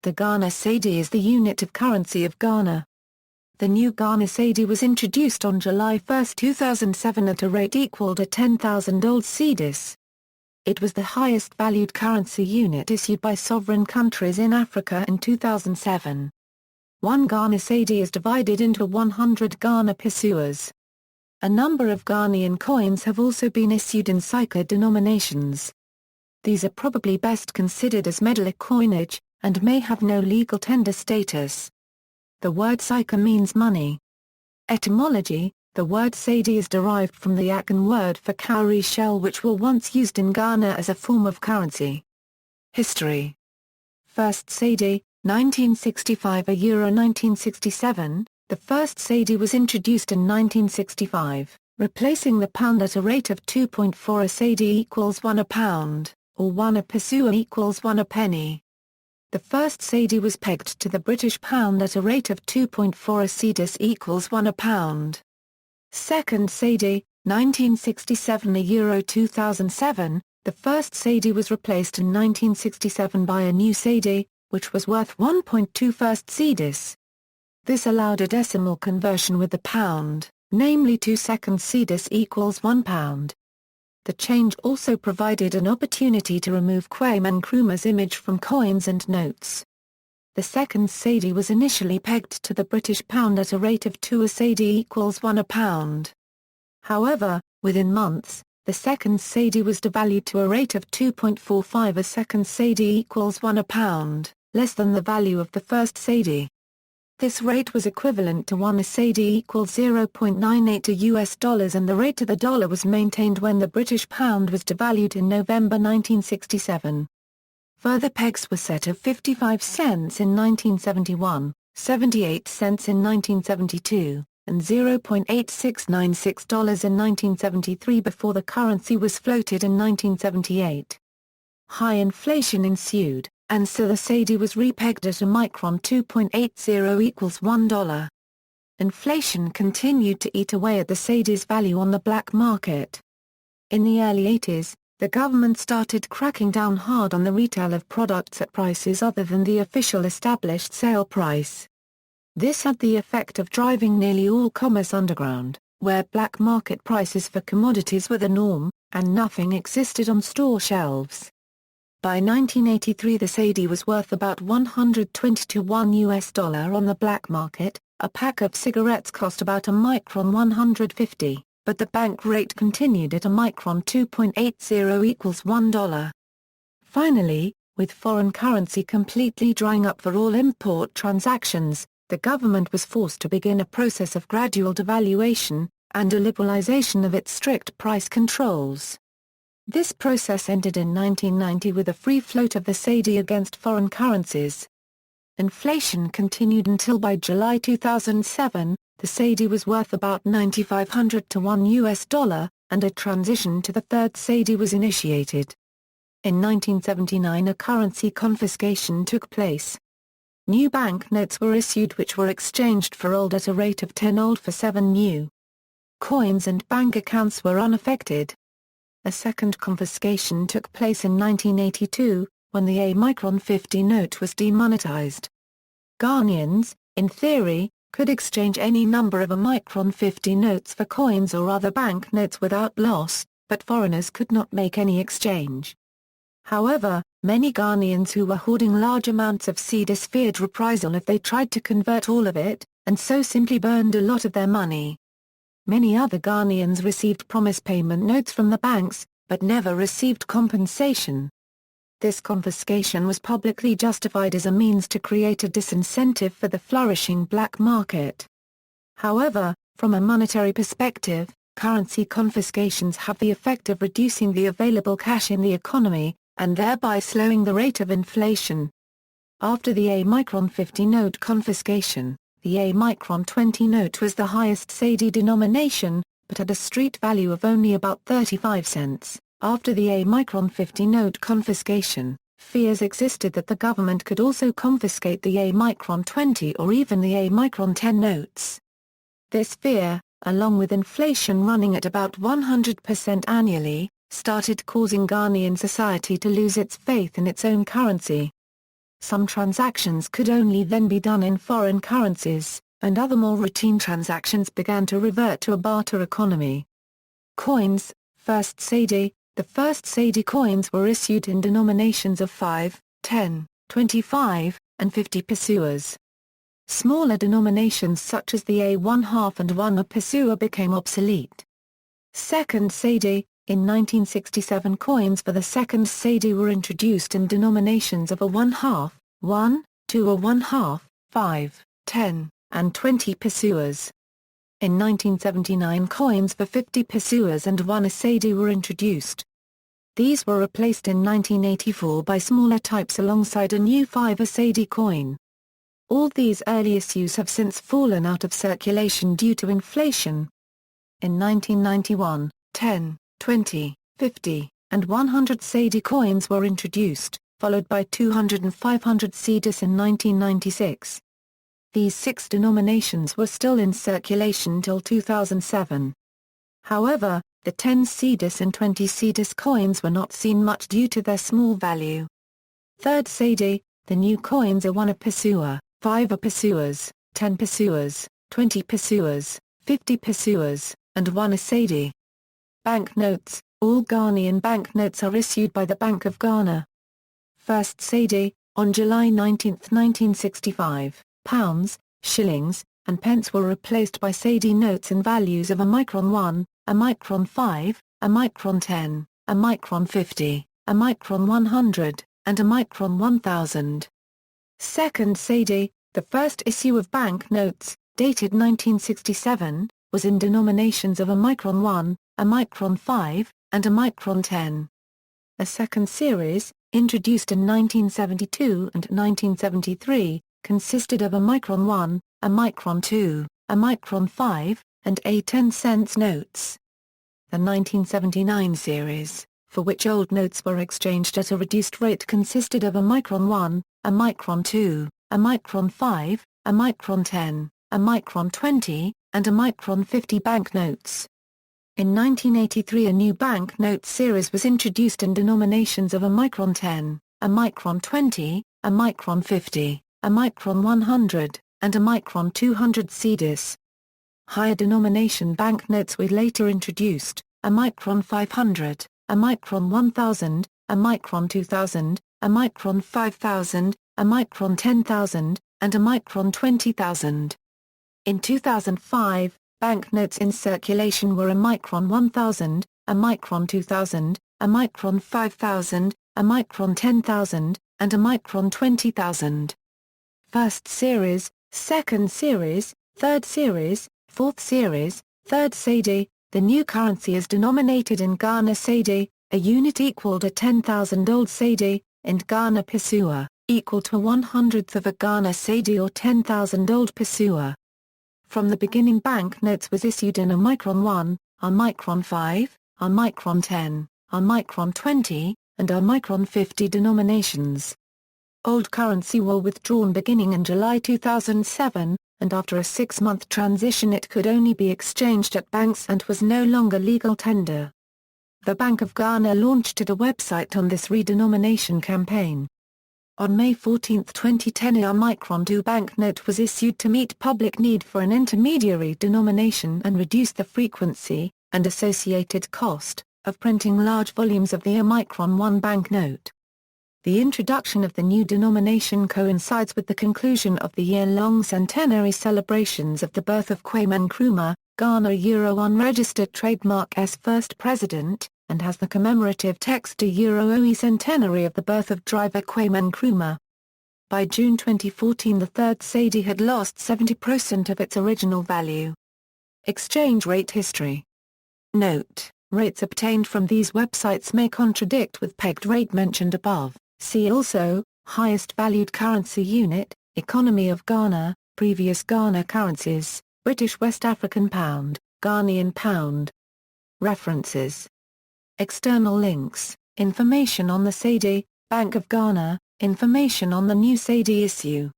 The Ghana cedi is the unit of currency of Ghana. The new Ghana cedi was introduced on July 1, 2007 at a rate equal to 10,000 old cedis. It was the highest valued currency unit issued by sovereign countries in Africa in 2007. One Ghana cedi is divided into 100 Ghana pesewas. A number of Ghanaian coins have also been issued in sika denominations. These are probably best considered as medallic coinage, and may have no legal tender status. The word sika means money. Etymology: the word cedi is derived from the Akan word for cowrie shell, which were once used in Ghana as a form of currency. History: First cedi, 1965 euro 1967, the first cedi was introduced in 1965, replacing the pound at a rate of 2.4 a cedi equals 1 a pound, or 1 a pesewa equals 1 a penny. The first cedi was pegged to the British pound at a rate of 2.4 a cedis equals 1 a pound. Second cedi, 1967 euro 2007, the first cedi was replaced in 1967 by a new cedi, which was worth 1.2 first cedis. This allowed a decimal conversion with the pound, namely 2 second cedis equals 1 pound. The change also provided an opportunity to remove Kwame Nkrumah's image from coins and notes. The second cedi was initially pegged to the British pound at a rate of 2 a cedi equals 1 a pound. However, within months, the second cedi was devalued to a rate of 2.45 a second cedi equals 1 a pound, less than the value of the first cedi. This rate was equivalent to 1 a cedi equals 0.98 to US dollars, and the rate to the dollar was maintained when the British pound was devalued in November 1967. Further pegs were set of 55 cents in 1971, 78 cents in 1972, and $0.8696 in 1973 before the currency was floated in 1978. High inflation ensued, and so the cedi was repegged at a micron 2.80 equals $1. Inflation continued to eat away at the cedi's value on the black market. In the early 80s, the government started cracking down hard on the retail of products at prices other than the official established sale price. This had the effect of driving nearly all commerce underground, where black market prices for commodities were the norm, and nothing existed on store shelves. By 1983 the cedi was worth about 120 to $1 on the black market. A pack of cigarettes cost about a micron 150, but the bank rate continued at a micron 2.80 equals $1. Finally, with foreign currency completely drying up for all import transactions, the government was forced to begin a process of gradual devaluation, and a liberalization of its strict price controls. This process ended in 1990 with a free float of the cedi against foreign currencies. Inflation continued until by July 2007, the cedi was worth about 9,500 to $1, and a transition to the third cedi was initiated. In 1979 a currency confiscation took place. New banknotes were issued which were exchanged for old at a rate of 10 old for 7 new. Coins and bank accounts were unaffected. A second confiscation took place in 1982, when the A-micron 50 note was demonetized. Ghanaians, in theory, could exchange any number of A-micron 50 notes for coins or other banknotes without loss, but foreigners could not make any exchange. However, many Ghanaians who were hoarding large amounts of cedis feared reprisal if they tried to convert all of it, and so simply burned a lot of their money. Many other Ghanaians received promise payment notes from the banks, but never received compensation. This confiscation was publicly justified as a means to create a disincentive for the flourishing black market. However, from a monetary perspective, currency confiscations have the effect of reducing the available cash in the economy, and thereby slowing the rate of inflation. After the A-micron 50 note confiscation, the A-micron 20 note was the highest cedi denomination, but had a street value of only about 35 cents. After the A-micron 50 note confiscation, fears existed that the government could also confiscate the A-micron 20 or even the A-micron 10 notes. This fear, along with inflation running at about 100% annually, started causing Ghanaian society to lose its faith in its own currency. some transactions could only then be done in foreign currencies, and other more routine transactions began to revert to a barter economy. Coins, first cedi. The first cedi coins were issued in denominations of 5, 10, 25, and 50 pesewas. Smaller denominations such as the A1/2 and 1 pesua became obsolete. Second cedi. In 1967 coins for the second cedi were introduced in denominations of a 1/2, 1, 2 or 1/2, 5, 10, and 20 pesewas. In 1979 coins for 50 pesewas and 1 cedi were introduced. These were replaced in 1984 by smaller types alongside a new 5 cedi coin. All these early issues have since fallen out of circulation due to inflation. In 1991, 10, 20, 50, and 100 cedi coins were introduced, followed by 200 and 500 cedis in 1996. These 6 denominations were still in circulation till 2007. However, the 10 cedis and 20 cedis coins were not seen much due to their small value. Third cedi. The new coins are 1 pesua, 5 pesewas, 10 pesewas, 20 pesewas, 50 pesewas, and 1 cedi. Banknotes. All Ghanaian banknotes are issued by the Bank of Ghana. First cedi. On July 19, 1965, pounds, shillings, and pence were replaced by cedi notes in values of a micron 1, a micron 5, a micron 10, a micron 50, a micron 100, and a micron 1000. Second cedi. The first issue of banknotes, dated 1967, was in denominations of a micron 1, a micron 5, and a micron 10. A second series, introduced in 1972 and 1973, consisted of a micron 1, a micron 2, a micron 5, and a 10-cent notes. The 1979 series, for which old notes were exchanged at a reduced rate, consisted of a micron 1, a micron 2, a micron 5, a micron 10, a micron 20, and a micron 50 banknotes. In 1983 a new banknote series was introduced in denominations of a micron 10, a micron 20, a micron 50, a micron 100, and a micron 200 cedis. Higher denomination banknotes were later introduced, a micron 500, a micron 1000, a micron 2000, a micron 5000, a micron 10,000, and a micron 20,000. In 2005, banknotes in circulation were a micron 1000, a micron 2000, a micron 5000, a micron 10,000, and a micron 20,000. First series, second series, third series, fourth series, third cedi. The new currency is denominated in Ghana cedi, a unit equal to 10,000 old cedi, in Ghana pesua, equal to 1/100th of a Ghana cedi or 10,000 old pesua. From the beginning banknotes was issued in a micron 1, a micron 5, a micron 10, a micron 20, and a micron 50 denominations. Old currency were withdrawn beginning in July 2007, and after a 6-month transition it could only be exchanged at banks and was no longer legal tender. The Bank of Ghana launched a website on this redenomination campaign. On May 14, 2010 a micron 2 banknote was issued to meet public need for an intermediary denomination and reduce the frequency, and associated cost, of printing large volumes of the micron 1 banknote. The introduction of the new denomination coincides with the conclusion of the year-long centenary celebrations of the birth of Kwame Nkrumah, Ghana unregistered trademark's first president, and has the commemorative text to OE centenary of the birth of driver Kwame Nkrumah. By June 2014 the third cedi had lost 70% of its original value. Exchange rate history. Note: rates obtained from these websites may contradict with pegged rate mentioned above. See also, highest valued currency unit, economy of Ghana, previous Ghana currencies, British West African pound, Ghanaian pound. References. External links, information on the Sedi, Bank of Ghana, information on the new Sedi issue.